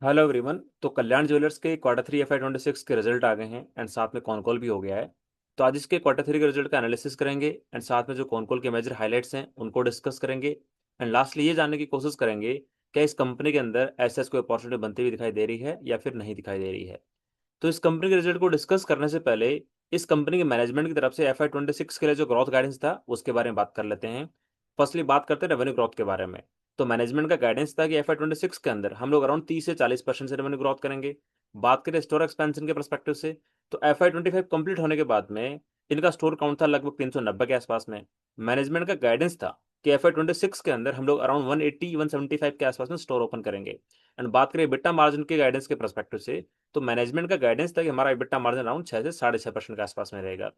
Hello everyone. तो कल्याण jewellers के quarter 3 FY26 के रिजल्ट आ गए हैं एंड साथ में कॉन कॉल भी हो गया है। तो आज इसके क्वार्टर 3 के रिजल्ट का एनालिसिस करेंगे एंड साथ में जो कॉन कॉल के मेजर हाइलाइट्स हैं उनको डिस्कस करेंगे एंड लास्टली ये जानने की कोशिश करेंगे क्या इस कंपनी के अंदर ऐसा कोई अपॉर्चुनिटी बनती हुई दिखाई दे रही है या फिर नहीं दिखाई दे रही है। तो इस कंपनी के रिजल्ट को डिस्कस करने से पहले इस कंपनी के मैनेजमेंट की तरफ से FY26 के लिए जो ग्रोथ गाइडेंस था उसके बारे में बात कर लेते हैं। फर्स्टली बात करते हैं रेवेन्यू ग्रोथ के बारे में। तो मैनेजमेंट का गाइडेंस था कि FY26 के अंदर हम लोग अराउंड 30 से 40% से रेवेन्यू ग्रोथ करेंगे। बात करें स्टोर एक्सपेंशन के परस्पेक्टिव से, तो FY25 कंप्लीट होने के बाद में इनका स्टोर काउंट था लगभग 390 के आसपास में। मैनेजमेंट का गाइडेंस था कि FY26 के अंदर हम लोग अराउंड 180-175 के आसपास में स्टोर ओपन करेंगे। एंड बात करें बिट्टा मार्जिन के गाइडेंस के परस्पेक्टिव से, तो मैनेजमेंट का गाइडेंस था कि हमारा EBITDA मार्जिन अराउंड 6 से 6.5% के आसपास में रहेगा।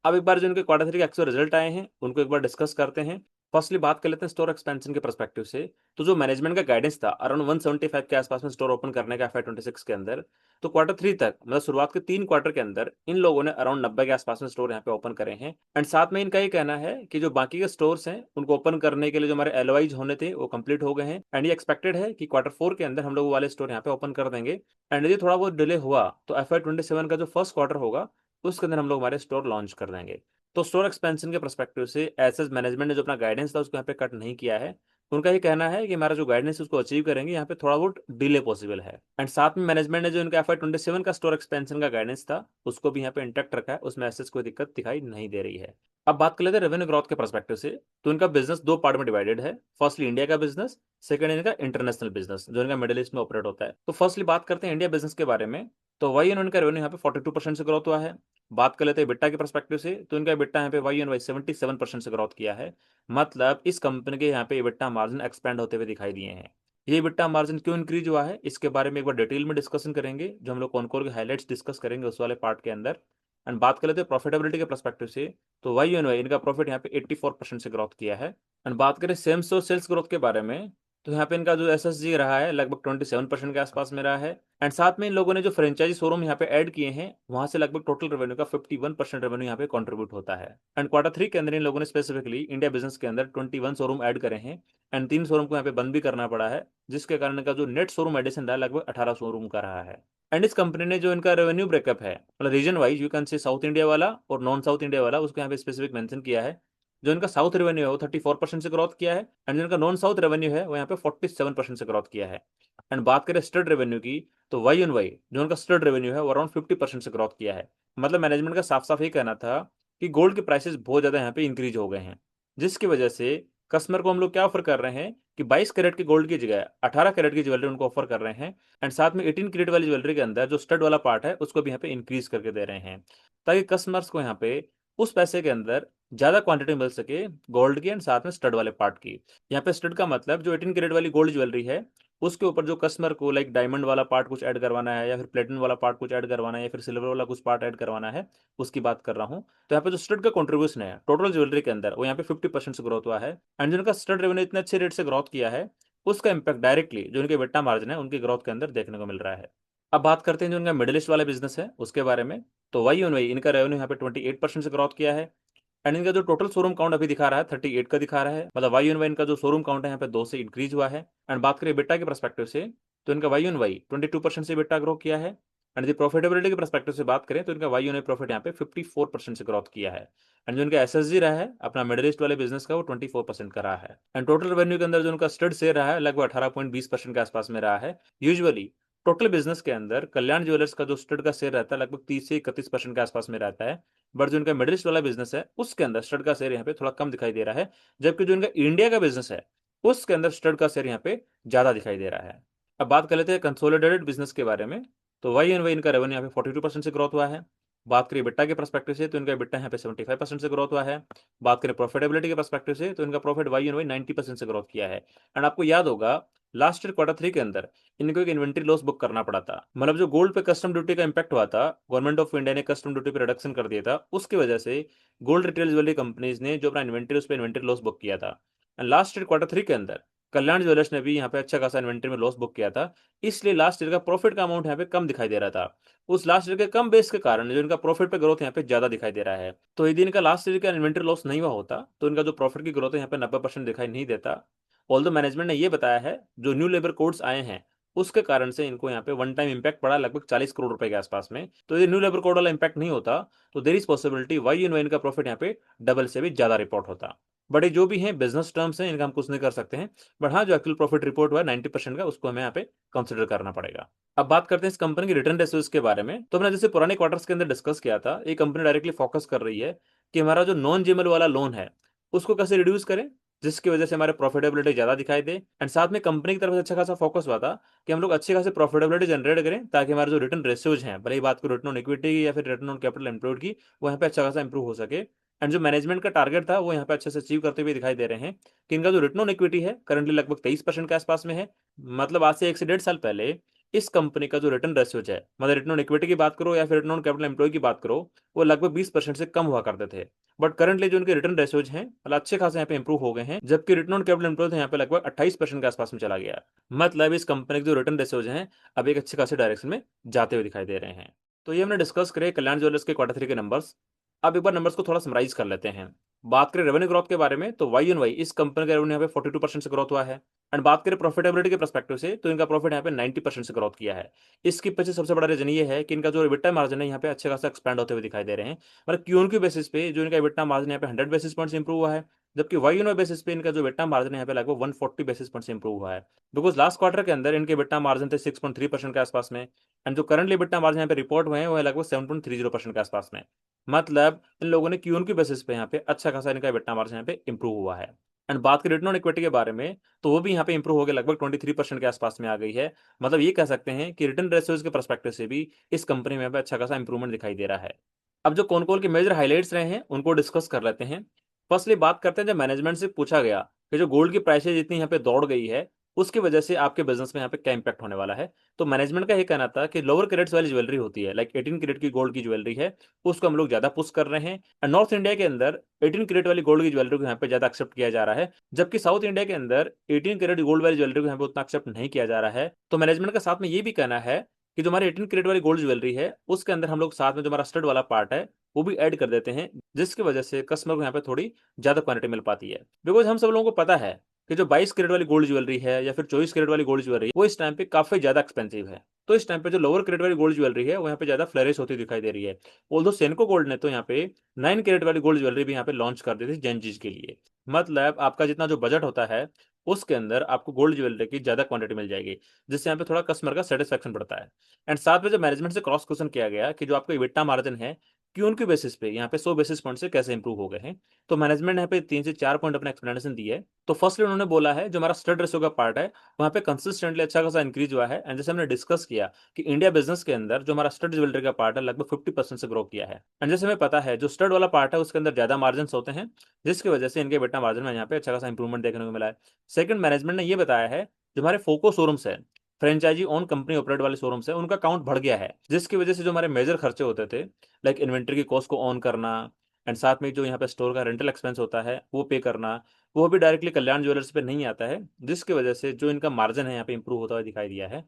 अब एक बार जो इनके क्वार्टर 3 के एक्चुअल रिजल्ट आए हैं उनको एक बार डिस्कस करते हैं। फर्स्टली बात कर लेते हैं स्टोर एक्सपेंशन के परस्पेक्टिव से। तो जो मैनेजमेंट का गाइडेंस था अराउंड 175 के आसपास में स्टोर ओपन करने का FY26 के अंदर, तो क्वार्टर 3 तक मतलब शुरुआत के 3 क्वार्टर के अंदर इन लोगों ने अराउंड 90 के आसपास में स्टोर यहाँ पे ओपन करे हैं। एंड साथ में इनका ये कहना है कि जो बाकी के स्टोर्स हैं उनको ओपन करने के लिए जो हमारे LOIs होने थे वो कंप्लीट हो गए हैं एंड ये एक्सपेक्टेड है कि क्वार्टर 4 के अंदर हम लोग वो वाले स्टोर यहाँ पे ओपन कर देंगे। एंड यदि थोड़ा बहुत डिले हुआ तो FY27 का जो फर्स्ट क्वार्टर होगा उसके अंदर हम लोग हमारे स्टोर लॉन्च कर देंगे। तो स्टोर एक्सपेंशन के परस्पेक्टिव से एसएस मैनेजमेंट ने जो अपना गाइडेंस था उसको यहाँ पे कट नहीं किया है। उनका ये कहना है कि हमारा जो गाइडेंस है उसको अचीव करेंगे, यहाँ पे थोड़ा बहुत डिले पॉसिबल है। एंड साथ में मैनेजमेंट ने जो इनका FY27 का स्टोर एक्सपेंशन का गाइडेंस था उसको भी यहाँ पे इंटैक्ट रखा है, उसमें एसएस कोई दिक्कत दिखाई नहीं दे रही है। अब बात कर लेते हैं रेवेन्यू ग्रोथ के परस्पेक्टिव से। तो इनका बिजनेस दो पार्ट में डिवाइडेड है। फर्स्टली इंडिया का बिजनेस, सेकंड इनका इंटरनेशनल बिजनेस जो इनका मिडिल ईस्ट में ऑपरेट होता है। तो फर्स्टली बात करते हैं इंडिया बिजनेस के बारे में। तो वही इनका रेवेन्यू यहाँ पे 42% से ग्रोथ हुआ है। बात कर लेते हैं बिट्टा के परस्पेक्टिव से, तो इनका बिट्टा यहाँ पे YoY 77% से ग्रोथ किया है। मतलब इस कंपनी के यहाँ पे बिट्टा मार्जिन एक्सपेंड होते हुए दिखाई दिए हैं। ये बिट्टा मार्जिन क्यों इंक्रीज हुआ है इसके बारे में एक बार डिटेल में डिस्कशन करेंगे, जो हम लोग कॉनकोर के हाइलाइट्स डिस्कस करेंगे उस वाले पार्ट के अंदर। एंड बात कर लेते हैं प्रॉफिटेबिलिटी के परस्पेक्टिव से, तो YoY इनका प्रॉफिट यहाँ पे 84% से ग्रोथ किया है। एंड बात करें सेम स्टोर सेल्स ग्रोथ के बारे में, तो यहाँ पे इनका जो SSG रहा है लगभग 27% के आसपास में रहा है। एंड साथ में इन लोगों ने जो फ्रेंचाइजी शोरूम यहाँ पे ऐड किए हैं वहां से लगभग टोटल रेवेन्यू का 51% रेवेन्यू यहाँ पे कंट्रीब्यूट होता है। एंड क्वार्टर 3 के अंदर इन लोगों ने स्पेसिफिकली इंडिया बिजनेस के अंदर 21 शोरूम ऐड करे हैं एंड 3 शोरूम को यहाँ पे बंद भी करना पड़ा है, जिसके कारण का जो नेट शोरूम एडिशन रहा है लगभग 18 शोरूम का रहा है। एंड इस कंपनी ने जो इनका रेवेन्यू ब्रेकअप है मतलब region wise you can say south India वाला और नॉन साउथ इंडिया वाला, उसको यहाँ पे स्पेसिफिक मेंशन किया है। जो इनका साउथ रेवेन्यू है वो 34% से ग्रोथ किया है एंड जो इनका नॉन साउथ रेवेन्यू है वो यहाँ पे 47% से ग्रोथ किया है। एंड बात करें स्टड रेवेन्यू की, तो Y on Y जो उनका स्टड रेवेन्यू है वो अराउंड 50% से ग्रोथ किया है। मतलब मैनेजमेंट का साफ साफ ये कहना था कि गोल्ड के प्राइसेस बहुत ज्यादा यहाँ पे इंक्रीज हो गए हैं, जिसकी वजह से कस्टमर को हम लोग क्या ऑफर कर रहे हैं कि 22 कैरेट की गोल्ड की जगह 18 कैरेट की ज्वेलरी उनको ऑफर कर रहे हैं। एंड साथ में 18 कैरेट वाली ज्वेलरी के अंदर जो स्टड वाला पार्ट है उसको भी यहाँ पे इंक्रीज करके दे रहे हैं, ताकि कस्टमर्स को यहाँ पे उस पैसे के अंदर ज्यादा क्वांटिटी मिल सके गोल्ड की एंड साथ में स्टड वाले पार्ट की। यहाँ पे स्टड का मतलब जो 18 कैरेट वाली गोल्ड ज्वेलरी है उसके ऊपर जो कस्टमर को लाइक डायमंड वाला पार्ट कुछ ऐड करवाना है या फिर प्लेटिनम वाला पार्ट कुछ ऐड करवाना है या फिर सिल्वर वाला कुछ पार्ट ऐड करवाना है, उसकी बात कर रहा हूँ। तो यहाँ पे जो स्टड का कंट्रीब्यूशन है टोटल ज्वेलरी के अंदर वो यहाँ पे 50% से ग्रोथ हुआ है। एंड जिनका स्टड रेवेन्यू इतने अच्छे रेट से ग्रोथ किया है उसका इंपैक्ट डायरेक्टली जो इनके बिट्टा मार्जिन है उनकी ग्रोथ के अंदर देखने को मिल रहा है। अब बात करते हैं जो इनका मिडिल ईस्ट वाला बिजनेस है उसके बारे में। तो Y on Y इनका रेवेन्यू यहाँ पे 28% से ग्रोथ किया है। एंड इनका जो टोटल शोरूम काउंट अभी दिखा रहा है 38 का दिखा रहा है, मतलब Y on Y इनका जो शोरूम काउंट है यहाँ पे 2 से इंक्रीज हुआ है। एंड बात करें बिट्टा के परस्पेक्टिव से, तो इनका Y on Y 22% से बिट्टा ग्रो किया है। एंड यदि प्रॉफिटेबिलिटी के परस्पेक्टिव से बात करें तो इनका Y on Y प्रॉफिट यहाँ पे 54% से ग्रोथ किया है। एंड जो इनका SSG रहा है अपना मिडिल ईस्ट वाले बिजनेस का वो 24% का रहा है। एंड टोटल रेवेन्यू के अंदर जो उनका स्टड शेयर रहा है लगभग 18.20% के आसपास में रहा है। यूजुअली टोटल बिजनेस के अंदर कल्याण ज्वेलर्स का जो स्टड का शेयर रहता है लगभग 30 से 31% के आसपास में रहता है। बट जो इनका मिडिल ईस्ट वाला बिजनेस है उसके अंदर स्टड का शेयर यहाँ पे थोड़ा कम दिखाई दे रहा है, जबकि जो इनका इंडिया का बिजनेस है उसके अंदर स्टड का शेयर यहाँ पे ज्यादा दिखाई दे रहा है। अब बात कर लेते हैं कंसोलिडेटेड बिजनेस के बारे में। तो Y on Y इनका रेवेन्यू यहाँ पे 42% से ग्रोथ हुआ है। बात करें बिट्टा के परस्पेक्टिव से तो इनका बिट्टा यहाँ पे 75% से ग्रोथ हुआ है। बात करें प्रॉफिटेबिलिटी के परस्पेक्टिव से तो इनका प्रॉफिट Y on Y 90% से ग्रोथ किया है। एंड आपको याद होगा लास्ट ईयर क्वार्टर 3 के अंदर इनको एक इन्वेंट्री लॉस बुक करना पड़ा था, मतलब जो गोल्ड पे कस्टम ड्यूटी का इंपैक्ट हुआ था, गवर्नमेंट ऑफ इंडिया ने कस्टम ड्यूटी पे रिडक्शन कर दिया था, उसकी वजह से गोल्ड रिटेल ज्वेलरी कंपनीज ने जो अपना इन्वेंट्री उस पर इन्वेंट्री लॉस बुक किया था। एंड लास्ट ईयर क्वार्टर 3 के अंदर कल्याण ज्वेलर्स ने भी यहाँ पे अच्छा खासा इन्वेंट्री में लॉस बुक किया था, इसलिए लास्ट ईयर का प्रॉफिट का अमाउंट यहाँ पे कम दिखाई दे रहा था। उस लास्ट ईयर के कम बेस के कारण जो इनका प्रॉफिट पे ग्रोथ यहाँ पे ज्यादा दिखाई दे रहा है। तो यदि इनका लास्ट ईयर का इन्वेंट्री लॉस नहीं हुआ होता तो इनका जो प्रॉफिट की ग्रोथ है यहाँ पे 90% दिखाई नहीं देता। ऑल्दो मैनेजमेंट ने ये बताया है जो न्यू लेबर कोड्स आए हैं उसके कारण से इनको यहाँ पे वन टाइम इम्पैक्ट पड़ा लगभग 40 करोड़ रुपए के आसपास में। तो ये न्यू लेबर कोड वाला इम्पैक्ट नहीं होता तो there is possibility Y in Y का प्रॉफिट यहाँ पे डबल से भी ज्यादा रिपोर्ट होता। बट ये जो भी है बिजनेस टर्म्स हैं, इनका हम कुछ नहीं कर सकते हैं। बट हाँ, जो एक्चुअल प्रॉफिट रिपोर्ट हुआ है 90% का, उसको हमें यहाँ पे कंसिडर करना पड़ेगा। अब बात करते हैं इस कंपनी की रिटर्न रेशियोज के बारे में। तो हमने जैसे पुराने क्वार्टर्स के अंदर डिस्कस किया था, ये कंपनी डायरेक्टली फोकस कर रही है कि हमारा जो नॉन जीएमएल वाला लोन है उसको कैसे रिड्यूस करें, जिसकी वजह से हमारे प्रॉफिटेबिलिटी ज्यादा दिखाई दे। एंड साथ में कंपनी की तरफ से अच्छा खासा फोकस हुआ था कि हम लोग अच्छी खासी प्रॉफिटेबिलिटी जनरेट करें, ताकि हमारे जो रिटर्न रेशियोज हैं, भले ही बात करो रिटर्न ऑन इक्विटी की या फिर रिटर्न ऑन कैपिटल एम्प्लॉयड की, वो यहाँ पे अच्छा खासा इंप्रूव हो सके। एंड जो मैनेजमेंट का टारगेट था वो यहाँ पे अच्छे से अचीव करते हुए दिखाई दे रहे हैं कि इनका जो रिटर्न ऑन इक्विटी है करंटली लगभग 23% के आसपास में है। मतलब आज से 1 से 1.5 साल पहले इस कंपनी का जो रिटर्न रेशियोज है, मतलब रिटर्न ऑन इक्विटी की बात करो या फिर रिटर्न ऑन कैपिटल एम्प्लॉय की बात करो, वो लगभग 20% से कम हुआ करते थे। बट करंटली जो इनके रिटर्न रेशियोज हैं मतलब अच्छे खासे यहाँ पे इंप्रूव हो गए हैं, जबकि रिटर्न ऑन कैपिटल एम्प्लॉय यहाँ पे लगभग 28% के आसपास में चला गया। मतलब इस कंपनी के जो रिटर्न रेशियोज हैं अब एक अच्छे खासे डायरेक्शन में जाते हुए दिखाई दे रहे हैं। तो ये हमने डिस्कस करे कल्याण ज्वेलर्स के क्वार्टर 3 के नंबर्स। अब एक बार नंबर्स को थोड़ा समराइज कर लेते हैं। बात करें रेवेन्यू ग्रोथ के बारे में तो वाई एन वाई इस कंपनी का रेवेन्यू यहाँ पे 42% से ग्रोथ हुआ है। एंड बात करें प्रॉफिटेबिलिटी के परस्पेक्टिव से तो इनका प्रॉफिट यहाँ पे 90% से ग्रोथ किया है। इसके पीछे सबसे बड़ा रीजन ये है कि इनका जो EBITDA मार्जिन है यहाँ पे अच्छे खासा एक्सपैंड होते हुए दिखाई दे रहे हैं। मतलब क्यू की बेसिस पे जो इनका EBITDA मार्जिन यहाँ पे 100 बेसिस पॉइंट्स इंप्रूव हुआ है, जबकि वाई एन वाई बेसिस पे इनका जो EBITDA मार्जिन है यहाँ पे लगभग 140 बेसिस पॉइंट्स इंप्रूव हुआ है। बिकॉज लास्ट क्वार्टर के अंदर इनके EBITDA मार्जिन थे 6.3% के आसपास में। एंड जो करंटली EBITDA मार्जिन यहाँ पे रिपोर्ट हुए हैं वो है लगभग 7.30% के आसपास में। मतलब इन लोगों ने क्यू की बेसिस पे यहाँ पे अच्छा खासा इनका EBITDA मार्जिन यहाँ पे इंप्रूव हुआ है। एंड बात करें रिटर्न ऑन इक्विटी के बारे में तो वो भी यहाँ पे इंप्रूव हो गया, लगभग 23% के आसपास में आ गई है। मतलब ये कह सकते हैं कि रिटर्न रेशियोज के परस्पेक्टिव से भी इस कंपनी में यहाँ पे अच्छा खासा इंप्रूवमेंट दिखाई दे रहा है। अब जो कॉनकोल के मेजर हाइलाइट्स रहे हैं उनको डिस्कस कर लेते हैं। फर्स्टली बात करते हैं, जब मैनेजमेंट से पूछा गया कि जो गोल्ड की प्राइसेज इतनी यहाँ पे दौड़ गई है उसकी वजह से आपके बिजनेस में यहाँ पे क्या इंपैक्ट होने वाला है, तो मैनेजमेंट का ये कहना था कि लोअर कैरेट्स वाली ज्वेलरी होती है, लाइक 18 कैरेट की गोल्ड की ज्वेलरी है, उसको हम लोग ज्यादा पुश कर रहे हैं। एंड नॉर्थ इंडिया के अंदर 18 कैरेट वाली गोल्ड की ज्वेलरी को यहाँ पे ज्यादा एक्सेप्ट किया जा रहा है, जबकि साउथ इंडिया के अंदर 18 कैरेट गोल्ड वाली ज्वेलरी को यहाँ पे उतना एक्सेप्ट नहीं किया जा रहा है। तो मैनेजमेंट का साथ में ये भी कहना है कि जो हमारे 18 कैरेट वाली गोल्ड ज्वेलरी है उसके अंदर हम लोग साथ में जो हमारा स्टड वाला पार्ट है वो भी ऐड कर देते हैं, जिसकी वजह से कस्टमर को यहाँ पे थोड़ी ज्यादा क्वांटिटी मिल पाती है। बिकॉज हम सब लोगों को पता है कि जो 22 कैरेट वाली गोल्ड ज्वेलरी है या फिर 24 कैरेट वाली गोल्ड ज्वेलरी वो इस टाइम पे काफी ज्यादा एक्सपेंसिव है। तो इस टाइम पे जो लोअर कैरेट वाली गोल्ड ज्वेलरी है वो यहाँ पे ज्यादा फ्लरिश होती दिखाई दे रही है। ऑल्दो सेनको गोल्ड ने तो यहाँ पे 9 कैरेट वाली गोल्ड ज्वेलरी भी यहाँ पे लॉन्च कर दी थी जेनजीज के लिए। मतलब आपका जितना जो बजट होता है उसके अंदर आपको गोल्ड ज्वेलरी की ज्यादा क्वांटिटी मिल जाएगी, जिससे यहाँ पे थोड़ा कस्टमर का सेटिस्फेक्शन बढ़ता है। एंड साथ में जब मैनेजमेंट से क्रॉस क्वेश्चन किया गया कि जो आपका इबिटा मार्जिन है क्यों उनके बेसिस पे यहाँ पे 100 बेसिस पॉइंट से कैसे इंप्रूव हो गए हैं, तो मैनेजमेंट यहाँ पे 3 से 4 पॉइंट अपना एक्सप्लेनेशन दी है। तो फर्स्टली उन्होंने बोला है जो हमारा स्टड रेशियो का पार्ट है वहाँ पे कंसिस्टेंटली अच्छा खासा इंक्रीज हुआ है। एंड जैसे हमने डिस्कस किया कि इंडिया बिजनेस के अंदर जो हमारा स्टड ज्वेलरी का पार्ट है लगभग 50% से ग्रो किया है। एंड जैसे हमें पता है जो स्टड वाला पार्ट है उसके अंदर ज्यादा मार्जिन होते हैं, जिसकी वजह से इनके बेटा मार्जिन में यहाँ पे अच्छा खासा इंप्रूवमेंट देखने को मिला है। सेकंड, मैनेजमेंट ने ये बताया है जो हमारे फोको शोरूम्स है, फ्रेंचाइजी ओन कंपनी ऑपरेट वाले शोरूम्स है, उनका काउंट बढ़ गया है, जिसकी वजह से जो हमारे मेजर खर्चे होते थे लाइक इन्वेंट्री की कॉस्ट को ऑन करना एंड साथ में जो यहाँ पे स्टोर का रेंटल एक्सपेंस होता है वो पे करना, वो भी डायरेक्टली कल्याण ज्वेलर्स पे नहीं आता है, जिसकी वजह से जो इनका मार्जिन है यहाँ पे इंप्रूव होता हुआ दिखाई दिया है।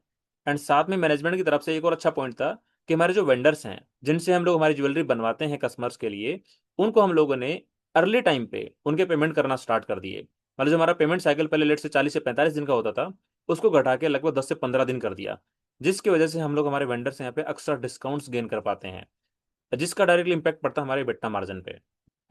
एंड साथ में मैनेजमेंट की तरफ से एक और अच्छा पॉइंट था कि हमारे जो वेंडर्स हैं जिनसे हम लोग हमारी ज्वेलरी बनवाते हैं कस्टमर्स के लिए, उनको हम लोगों ने अर्ली टाइम पे उनके पेमेंट करना स्टार्ट कर दिए। मतलब जो हमारा पेमेंट साइकिल पहले लेट से 40 से 45 दिन का होता था उसको घटा के लगभग 10 से 15 दिन कर दिया, जिसकी वजह से हम लोग हमारे वेंडर से यहाँ पे अक्सर डिस्काउंट्स गेन कर पाते हैं, जिसका डायरेक्टली इंपैक्ट पड़ता है हमारे बेटा मार्जिन पे।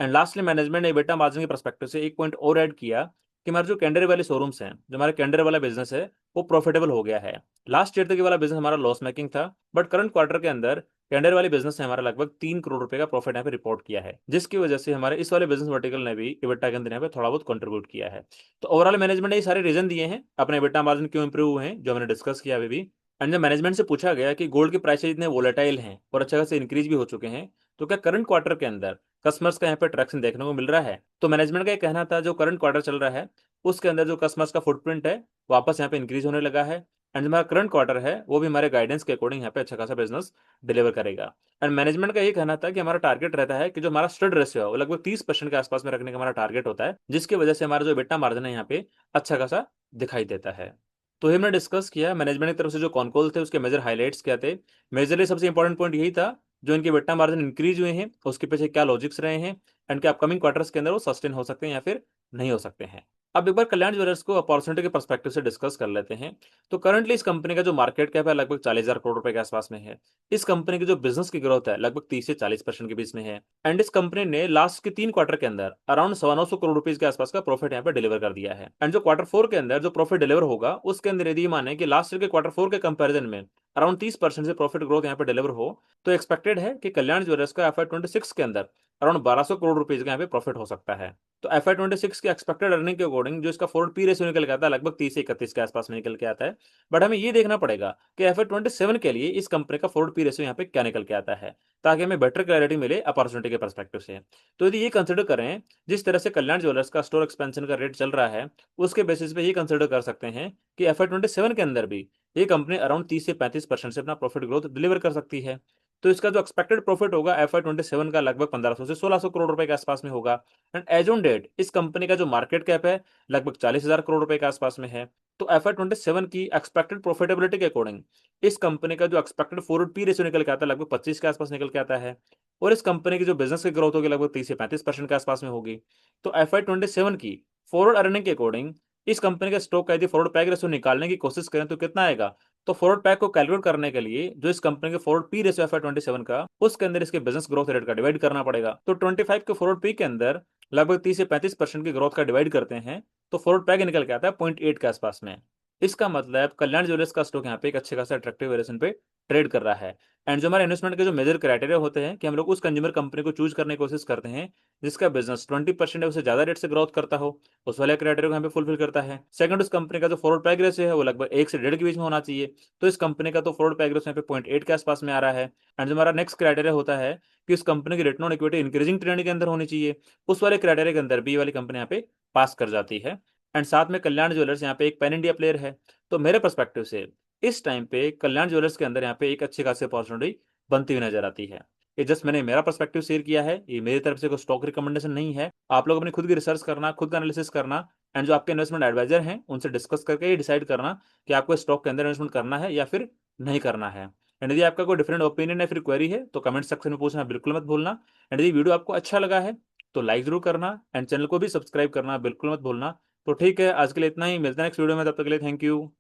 एंड लास्टली मैनेजमेंट ने बेटा मार्जिन के परस्पेक्टिव से एक पॉइंट और ऐड किया कि हमारे जो कैंडर वाले शोरूम्स हैं, जो हमारे कैंडर वाला बिजनेस है वो प्रॉफिटेबल हो गया है। लास्ट ईयर तक ये वाला बिजनेस हमारा लॉस मेकिंग था, बट करंट क्वार्टर के अंदर कैंडर वाले बिजनेस ने हमारा लगभग 3 करोड़ रुपए का प्रॉफिट यहाँ पे रिपोर्ट किया है, जिसकी वजह से हमारे इस वाले बिजनेस वर्टिकल ने भी इबिटा के अंदर यहाँ पे थोड़ा बहुत कंट्रीब्यूट किया है। तो ओवरऑल मैनेजमेंट ने ये सारे रीजन दिए हैं अपने इबिटा मार्जिन क्यों इंप्रूव हुए हैं जो हमने डिस्कस किया अभी भी। एंड जब मैनेजमेंट से पूछा गया कि गोल्ड के प्राइसेज इतने वोलेटाइल हैं और अच्छा खासा इंक्रीज भी हो चुके हैं, तो क्या करंट क्वार्टर के अंदर कस्टमर्स का यहाँ पे अट्रैक्शन देखने को मिल रहा है, तो मैनेजमेंट का ये कहना था जो करंट क्वार्टर चल रहा है उसके अंदर जो कस्टमर्स का फुटप्रिंट है वापस यहाँ पे इंक्रीज होने लगा है। एंड जो हमारा करंट क्वार्टर है वो भी हमारे गाइडेंस के अकॉर्डिंग यहाँ पे अच्छा खासा बिजनेस डिलीवर करेगा। एंड मैनेजमेंट का ये कहना था कि हमारा टारगेट रहता है कि जो हमारा स्टड रेशियो है वो लगभग 30% के आसपास में रखने का हमारा टारगेट होता है, जिसकी वजह से हमारा जो बेटा मार्जिन है यहाँ पे अच्छा खासा दिखाई देता है। तो ये हमने डिस्कस किया मैनेजमेंट की तरफ से जो कॉन्कॉल थे उसके मेजर हाइलाइट्स क्या थे। मेजरली सबसे इंपॉर्टेंट पॉइंट यही था जो इनके बेटा मार्जिन इंक्रीज हुए हैं उसके पीछे क्या लॉजिक्स रहे हैं एंड क्या अपकमिंग क्वार्टर्स के अंदर वो सस्टेन हो सकते हैं या फिर नहीं हो सकते हैं। अब एक बार कल्याण ज्वेलर्स को अपॉर्चुनिटी के पर्सपेक्टिव से डिस्कस कर लेते हैं। तो करंटली इस कंपनी का जो मार्केट कैप है लगभग 40,000 करोड़ रुपए के आसपास में है। इस कंपनी की जो बिजनेस की ग्रोथ है लगभग 30 से 40% के बीच में है। एंड इस कंपनी ने लास्ट के 3 क्वार्टर के अंदर अराउंड 900 करोड़ रुपीज के आसपास का प्रॉफिट यहाँ पे डिलीवर कर दिया है। एंड जो Q4 के अंदर जो प्रॉफिट डिलीवर होगा उसके अंदर यदि माने कि लास्ट ईयर के Q4 के कंपेरिजन में अराउंड 30% से प्रॉफिट ग्रोथ यहाँ पे डिलीवर हो, तो एक्सपेक्टेड है कि कल्याण ज्वेलर्स का FY26 के अंदर अराउंड 1200 करोड़ रुपीज का यहाँ पे प्रॉफिट हो सकता है। तो FY26 की एक्सपेक्टेड अर्निंग के अकॉर्डिंग जो इसका फॉरवर्ड पी रेशियो निकल के आता है लगभग 30 से 31 के आसपास में निकल के आता है। बट हमें ये देखना पड़ेगा कि FY27 के लिए इस कंपनी का फॉरवर्ड पी रेशियो यहाँ पे क्या निकल के आता है, ताकि हमें बेटर क्लैरिटी मिले अपॉर्चुनिटी के पर्सपेक्टिव से। तो यदि ये कंसिडर करें, जिस तरह से कल्याण ज्वेलर्स का स्टोर एक्सपेंशन का रेट चल रहा है, उसके बेसिस पे ये कंसिडर कर सकते हैं कि FY27 के अंदर भी ये कंपनी अराउंड 30 से 35% से अपना प्रॉफिट ग्रोथ डिलीवर कर सकती है। तो इसका जो एक्सपेक्टेड प्रॉफिट होगा FY27 का लगभग 1500 से 1600 करोड़ रुपए के आसपास में होगा। एंड एज ऑन डेट इस कंपनी का जो मार्केट कैप है लगभग 40,000 करोड़ रुपए के आसपास में है। तो FY27 की एक्सपेक्टेड प्रॉफिटेबिलिटी के अकॉर्डिंग इस कंपनी का जो एक्सपेक्टेड फॉरवर्ड पी रेशियो निकल के आता है लगभग 25 के आसपास निकल के आता है। और इस कंपनी की जो बिजनेस की ग्रोथ होगी लगभग 30 से 35% के आसपास में होगी। तो FY27 की फॉरवर्ड अर्निंग के अकॉर्डिंग इस कंपनी का स्टॉक का यदि फॉरवर्ड पैक रेशियो निकालने की कोशिश करें तो कितना आएगा, तो फॉरवर्ड पैक को कैलकुलेट करने के लिए जो इस कंपनी के फॉरवर्ड पी रेशियो FY27 का उसके अंदर इसके बिजनेस ग्रोथ रेट का डिवाइड करना पड़ेगा। तो 25 के फॉरवर्ड पी के अंदर लगभग 30 से 35% की ग्रोथ का डिवाइड करते हैं तो फॉरवर्ड पैक निकल के आता है 0.8 के आसपास में। इसका मतलब कल्याण ज्वेलर्स का स्टॉक यहाँ पे एक अच्छे खासा अट्रैक्टिव वेरिएशन पे ट्रेड कर रहा है। एंड जो हमारे इन्वेस्टमेंट के जो मेजर क्राइटेरिया होते हैं कि हम लोग उस कंज्यूमर कंपनी को चूज करने की कोशिश करते हैं जिसका बिजनेस 20% है उससे ज्यादा रेट से ग्रोथ करता हो, उस वाले क्राइटेरिया को यहाँ पे फुलफिल करता है। सेकंड, उस कंपनी का जो फॉरवर्ड पैक रेशियो है वो लगभग 1 से 1.5 के बीच में होना चाहिए। तो इस कंपनी का तो फॉरवर्ड पैक रेशियो यहाँ पे 0.8 के आसपास में आ रहा है। एंड जो हमारा नेक्स्ट क्राइटेरिया होता है कि उस कंपनी की return on equity increasing trend के अंदर होनी चाहिए, उस वाले क्राइटेरिया के अंदर बी वाली कंपनी यहाँ पे पास कर जाती है। एंड साथ में कल्याण ज्वेलर्स यहाँ पे एक पैन इंडिया प्लेयर है। तो मेरे पर्सपेक्टिव से इस टाइम पे कल्याण ज्वेलर्स के अंदर यहाँ पे एक अच्छी खासी अपॉर्चुनिटी बनती हुई नजर आती है। ये जस्ट मैंने मेरा पर्सपेक्टिव शेयर किया है, ये मेरी तरफ से कोई स्टॉक रिकमेंडेशन नहीं है। आप लोग अपनी खुद की रिसर्च करना, खुद का एनालिसिस करना एंड जो आपके इन्वेस्टमेंट एडवाइजर हैं उनसे डिस्कस करके ये डिसाइड करना कि आपको स्टॉक के अंदर इन्वेस्टमेंट करना है या फिर नहीं करना है। एंड यदि आपका कोई डिफरेंट ओपिनियन या फिर क्वेरी है तो कमेंट सेक्शन में पूछना बिल्कुल मत भूलना। एंड यदि वीडियो आपको अच्छा लगा है तो लाइक जरूर करना एंड चैनल को भी सब्सक्राइब करना बिल्कुल मत भूलना। तो ठीक है, आज के लिए इतना ही, मिलते हैं नेक्स्ट वीडियो में, तब तक के लिए थैंक यू।